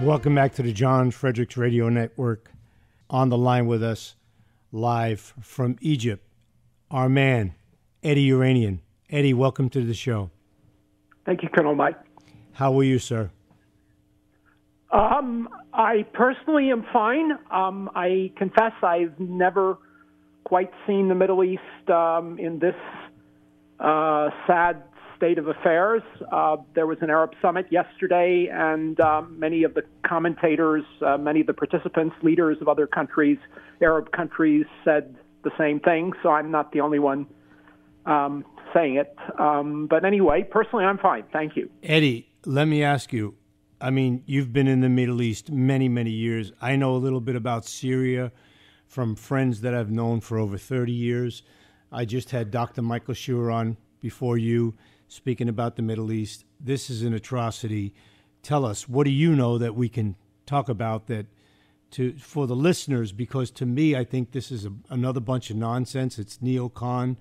Welcome back to the John Frederick Radio Network. On the line with us, live from Egypt, our man, Eddie Yeranian. Eddie, welcome to the show. Thank you, Colonel Mike. How are you, sir? I personally am fine. I confess I've never quite seen the Middle East in this sad state of affairs. There was an Arab summit yesterday, and many of the commentators, many of the participants, leaders of other countries, Arab countries, said the same thing, so I'm not the only one saying it. But anyway, personally, I'm fine. Thank you. Eddie, let me ask you, I mean, you've been in the Middle East many, many years. I know a little bit about Syria from friends that I've known for over 30 years. I just had Dr. Michael Schur on before you, speaking about the Middle East. This is an atrocity. Tell us, what do you know that we can talk about that for the listeners? Because to me, I think this is another bunch of nonsense. It's neocon.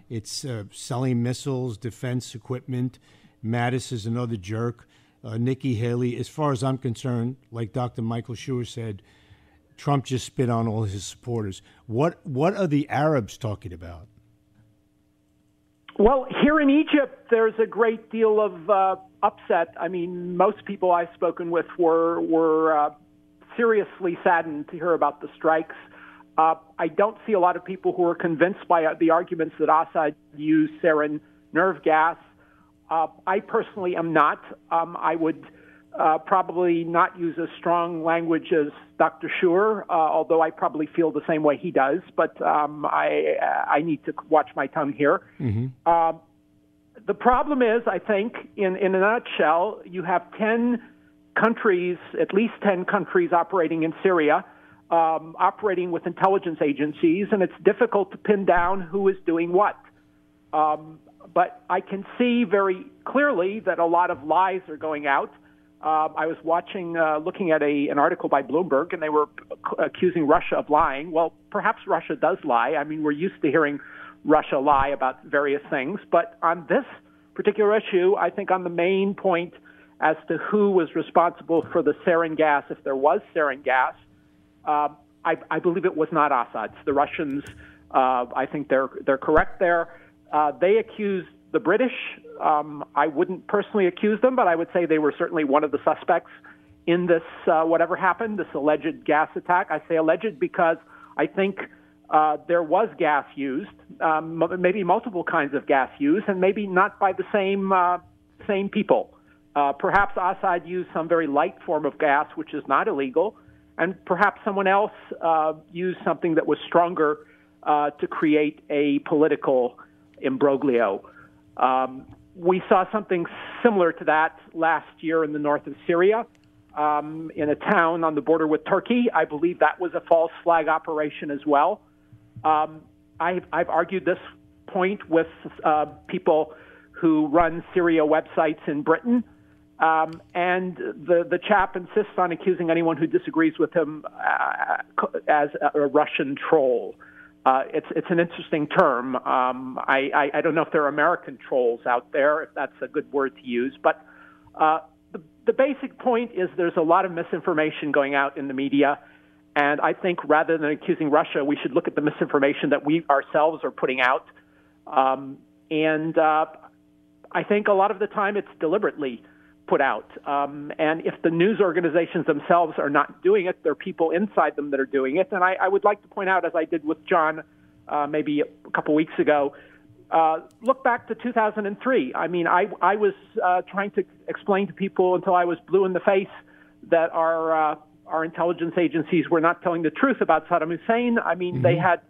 It's selling missiles, defense equipment. Mattis is another jerk. Nikki Haley, as far as I'm concerned, like Dr. Michael Schur said, Trump just spit on all his supporters. What are the Arabs talking about? Well, here in Egypt, there's a great deal of upset. I mean, most people I've spoken with were seriously saddened to hear about the strikes. I don't see a lot of people who are convinced by the arguments that Assad used sarin nerve gas. I personally am not. I would probably not use as strong language as Dr. Schur, although I probably feel the same way he does. But I need to watch my tongue here. Mm-hmm. The problem is, I think, in a nutshell, you have 10 countries, at least 10 countries operating in Syria, operating with intelligence agencies, and it's difficult to pin down who is doing what. But I can see very clearly that a lot of lies are going out. I was looking at an article by Bloomberg, and they were accusing Russia of lying. Well, perhaps Russia does lie. I mean, we're used to hearing Russia lie about various things. But on this particular issue, I think on the main point as to who was responsible for the sarin gas, if there was sarin gas, I believe it was not Assad's. The Russians, I think they're correct there. They accused the British. I wouldn't personally accuse them, but I would say they were certainly one of the suspects in this, whatever happened, this alleged gas attack. I say alleged because I think there was gas used, maybe multiple kinds of gas used, and maybe not by the same people. Perhaps Assad used some very light form of gas, which is not illegal, and perhaps someone else used something that was stronger to create a political imbroglio. We saw something similar to that last year in the north of Syria, in a town on the border with Turkey. I believe that was a false flag operation as well. I've argued this point with people who run Syria websites in Britain, and the chap insists on accusing anyone who disagrees with him as a Russian troll. It's an interesting term. I don't know if there are American trolls out there, if that's a good word to use. But the basic point is there's a lot of misinformation going out in the media. And I think rather than accusing Russia, we should look at the misinformation that we ourselves are putting out. And I think a lot of the time it's deliberately put out. And if the news organizations themselves are not doing it, there are people inside them that are doing it. And I would like to point out, as I did with John maybe a couple weeks ago, look back to 2003. I mean, I was trying to explain to people until I was blue in the face that our intelligence agencies were not telling the truth about Saddam Hussein. I mean, they had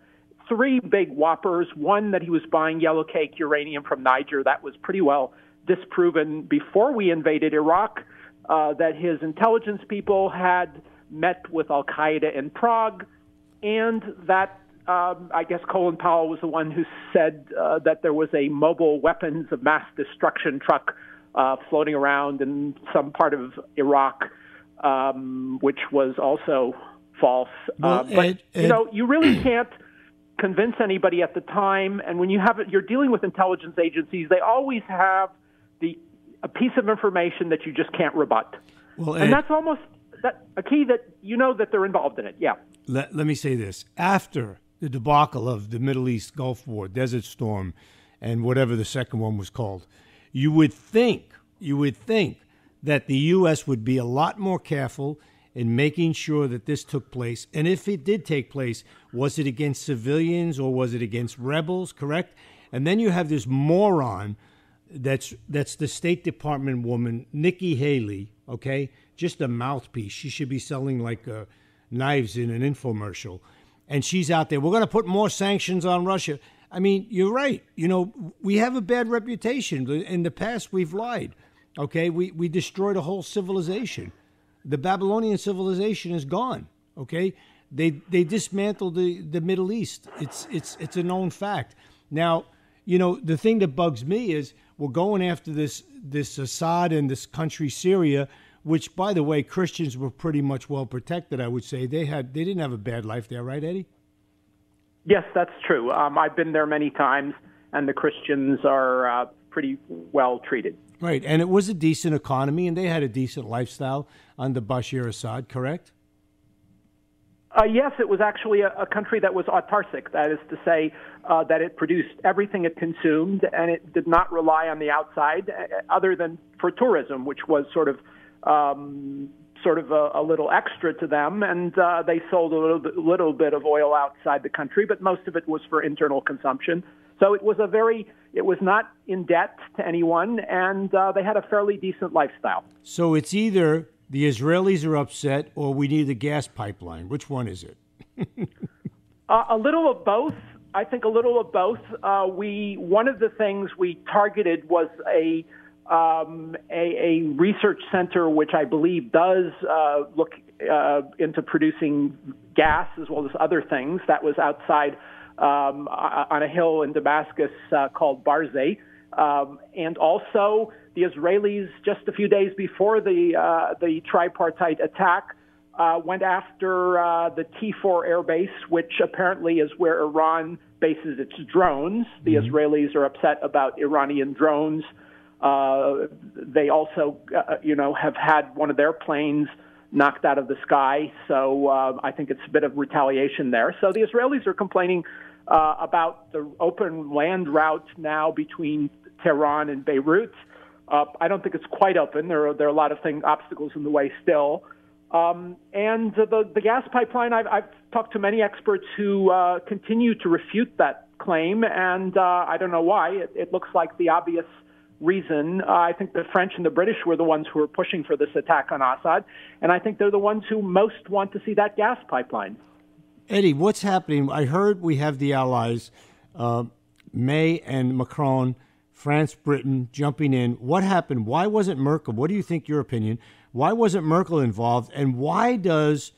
three big whoppers. One, that he was buying yellow cake uranium from Niger. That was pretty well disproven before we invaded Iraq, that his intelligence people had met with Al-Qaeda in Prague, and that I guess Colin Powell was the one who said that there was a mobile weapons of mass destruction truck floating around in some part of Iraq, which was also false. But you really can't convince anybody at the time. And when you're dealing with intelligence agencies, they always have a piece of information that you just can't rebut. And that's a key that you know that they're involved in it. Yeah. Let me say this. After the debacle of the Middle East Gulf War, Desert Storm, and whatever the second one was called, you would think that the U.S. would be a lot more careful in making sure that this took place. And if it did take place, was it against civilians or was it against rebels, correct? And then you have this moron that's the State Department woman, Nikki Haley, okay? Just a mouthpiece. She should be selling like knives in an infomercial. And she's out there, we're going to put more sanctions on Russia. I mean, you're right. You know, we have a bad reputation. In the past, we've lied, okay? We destroyed a whole civilization. The Babylonian civilization is gone, okay? They dismantled the Middle East. It's a known fact. Now, you know, the thing that bugs me is we're going after this Assad and this country Syria, which, by the way, Christians were pretty much well protected, I would say. They didn't have a bad life there, right, Eddie? Yes, that's true. I've been there many times, and the Christians are pretty well treated. Right, and it was a decent economy, and they had a decent lifestyle under Bashar Assad, correct? Yes, it was actually a country that was autarcic. That is to say that it produced everything it consumed, and it did not rely on the outside other than for tourism, which was sort of a little extra to them. And they sold a little bit of oil outside the country, but most of it was for internal consumption. So it was it was not in debt to anyone, and they had a fairly decent lifestyle. So it's either the Israelis are upset or we need a gas pipeline. Which one is it? A little of both. I think a little of both. One of the things we targeted was a research center which I believe does look into producing gas as well as other things. That was outside on a hill in Damascus called Barzeh. And also the Israelis, just a few days before the tripartite attack, went after the T4 air base, which apparently is where Iran bases its drones. The Israelis are upset about Iranian drones. They also, have had one of their planes knocked out of the sky. So I think it's a bit of retaliation there. So the Israelis are complaining about the open land route now between Tehran and Beirut. I don't think it's quite open. There are a lot of obstacles in the way still. And the gas pipeline, I've talked to many experts who continue to refute that claim, and I don't know why. It looks like the obvious reason. I think the French and the British were the ones who were pushing for this attack on Assad, and I think they're the ones who most want to see that gas pipeline. Eddie, what's happening? I heard we have the allies, May and Macron, France, Britain, jumping in. What happened? Why wasn't Merkel? What do you think, your opinion? Why wasn't Merkel involved? And why does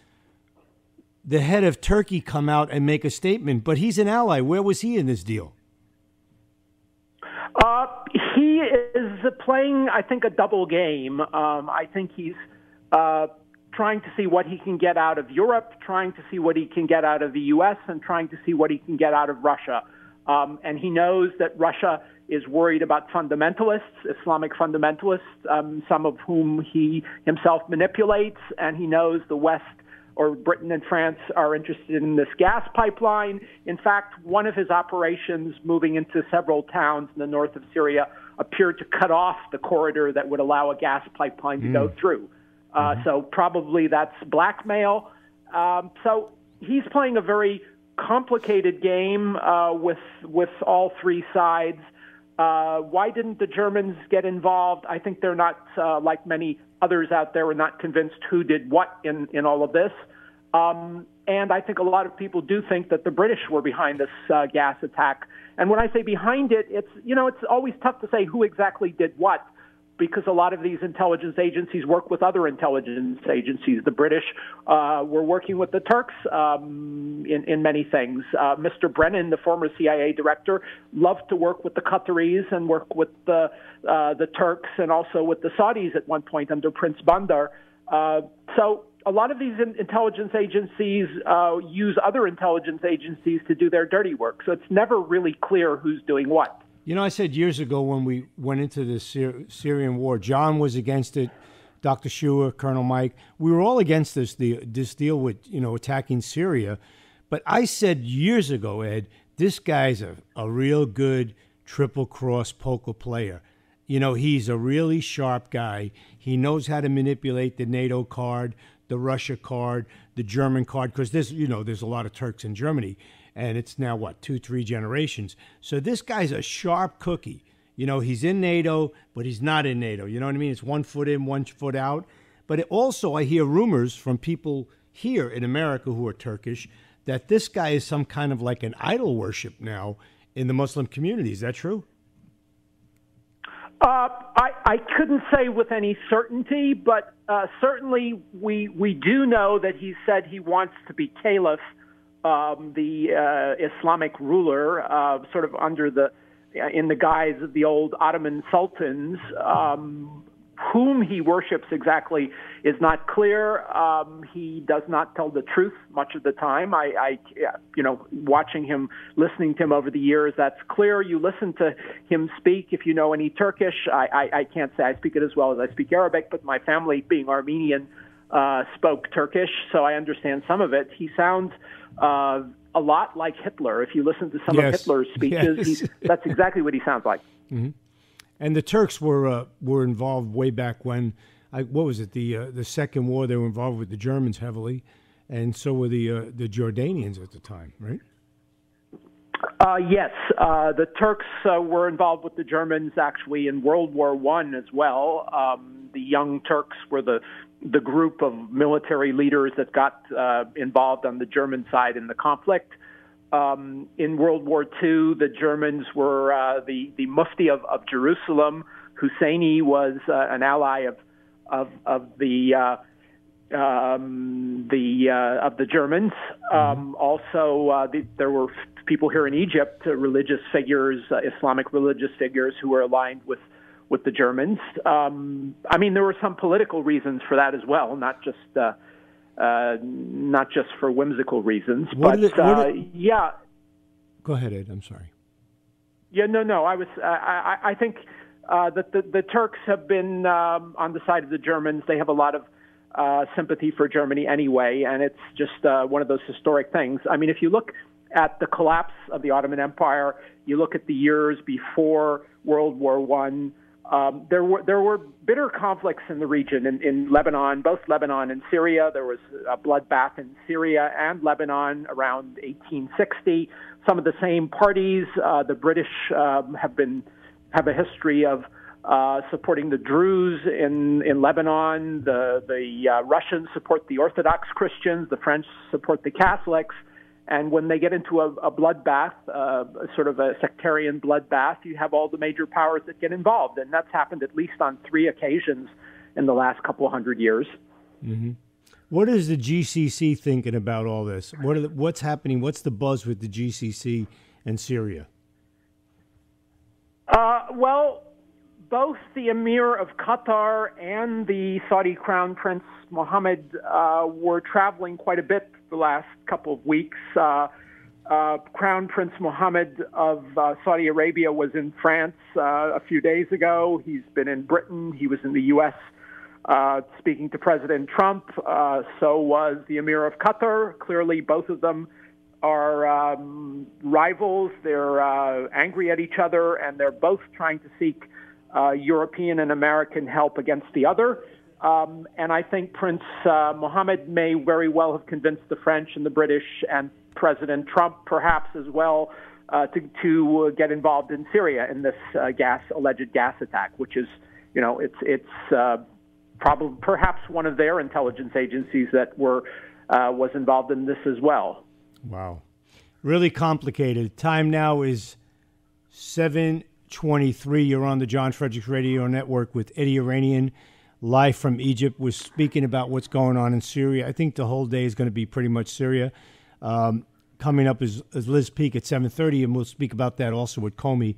the head of Turkey come out and make a statement? But he's an ally. Where was he in this deal? He is playing, I think, a double game. I think he's trying to see what he can get out of Europe, trying to see what he can get out of the U.S., and trying to see what he can get out of Russia. And he knows that Russia is worried about fundamentalists, Islamic fundamentalists, some of whom he himself manipulates, and he knows the West, or Britain and France, are interested in this gas pipeline. In fact, one of his operations moving into several towns in the north of Syria appeared to cut off the corridor that would allow a gas pipeline to go through. So probably that's blackmail. So he's playing a very complicated game with all three sides. Why didn't the Germans get involved? I think they're not, like many others out there, are not convinced who did what in all of this. And I think a lot of people do think that the British were behind this gas attack. And when I say behind it, it's always tough to say who exactly did what, because a lot of these intelligence agencies work with other intelligence agencies. The British were working with the Turks in many things. Mr. Brennan, the former CIA director, loved to work with the Qataris and work with the Turks and also with the Saudis at one point under Prince Bandar. So a lot of these intelligence agencies use other intelligence agencies to do their dirty work. So it's never really clear who's doing what. You know, I said years ago when we went into the Syrian war, John was against it, Dr. Schuer, Colonel Mike, we were all against this deal with, attacking Syria. But I said years ago, Ed, this guy's a real good triple-cross poker player. He's a really sharp guy. He knows how to manipulate the NATO card, the Russia card, the German card, because there's a lot of Turks in Germany, and it's now, 2-3 generations. So this guy's a sharp cookie. He's in NATO, but he's not in NATO. You know what I mean? It's 1 foot in, 1 foot out. But also I hear rumors from people here in America who are Turkish that this guy is some kind of like an idol worship now in the Muslim community. Is that true? I couldn't say with any certainty, but certainly we do know that he said he wants to be caliph, the Islamic ruler, sort of in the guise of the old Ottoman sultans. Whom he worships exactly is not clear. He does not tell the truth much of the time. I watching him, listening to him over the years, that's clear. You listen to him speak. If you know any Turkish, I can't say I speak it as well as I speak Arabic, but my family, being Armenian, spoke Turkish, so I understand some of it. He sounds a lot like Hitler. If you listen to some of Hitler's speeches, that's exactly what he sounds like. Mm-hmm. And the Turks were involved way back when, the Second War? They were involved with the Germans heavily, and so were the Jordanians at the time, right? Yes, the Turks were involved with the Germans actually in World War I as well. The Young Turks were the group of military leaders that got involved on the German side in the conflict. In World War II, the Germans were the Mufti of Jerusalem. Husseini was an ally of the Germans. There were people here in Egypt, religious figures, Islamic religious figures, who were aligned with the Germans. There were some political reasons for that as well, not just for whimsical reasons. Yeah. Go ahead, Ed. I'm sorry. Yeah, no. I think that the Turks have been on the side of the Germans. They have a lot of sympathy for Germany anyway, and it's just one of those historic things. If you look at the collapse of the Ottoman Empire, you look at the years before World War I. There were bitter conflicts in the region in Lebanon, both Lebanon and Syria. There was a bloodbath in Syria and Lebanon around 1860. Some of the same parties, the British have a history of supporting the Druze in Lebanon. The Russians support the Orthodox Christians. The French support the Catholics. And when they get into a bloodbath, sort of a sectarian bloodbath, you have all the major powers that get involved. And that's happened at least on 3 occasions in the last couple of hundred years. Mm-hmm. What is the GCC thinking about all this? What's happening? What's the buzz with the GCC and Syria? Well, both the Emir of Qatar and the Saudi Crown Prince Mohammed were traveling quite a bit the last couple of weeks. Crown Prince Mohammed of Saudi Arabia was in France a few days ago. He's been in Britain. He was in the U.S. Speaking to President Trump. So was the Emir of Qatar. Clearly, both of them are rivals. They're angry at each other, and they're both trying to seek European and American help against the other. And I think Prince Mohammed may very well have convinced the French and the British and President Trump perhaps as well to get involved in Syria in this alleged gas attack, which is, it's probably perhaps one of their intelligence agencies that was involved in this as well. Wow. Really complicated. Time now is 7:23. You're on the John Frederick Radio Network with Eddie Yeranian, live from Egypt. We're speaking about what's going on in Syria. I think the whole day is going to be pretty much Syria. Coming up is Liz Peek at 7:30, and we'll speak about that also with Comey.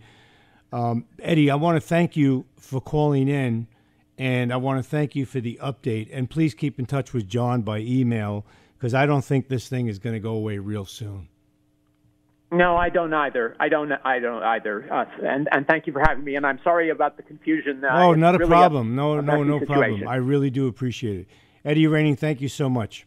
Eddie, I want to thank you for calling in, and I want to thank you for the update. And please keep in touch with John by email, because I don't think this thing is going to go away real soon. No, I don't either. I don't either. And thank you for having me. And I'm sorry about the confusion. Oh, not a really problem. No messy problem. situation. I really do appreciate it. Eddie Yeranian, thank you so much.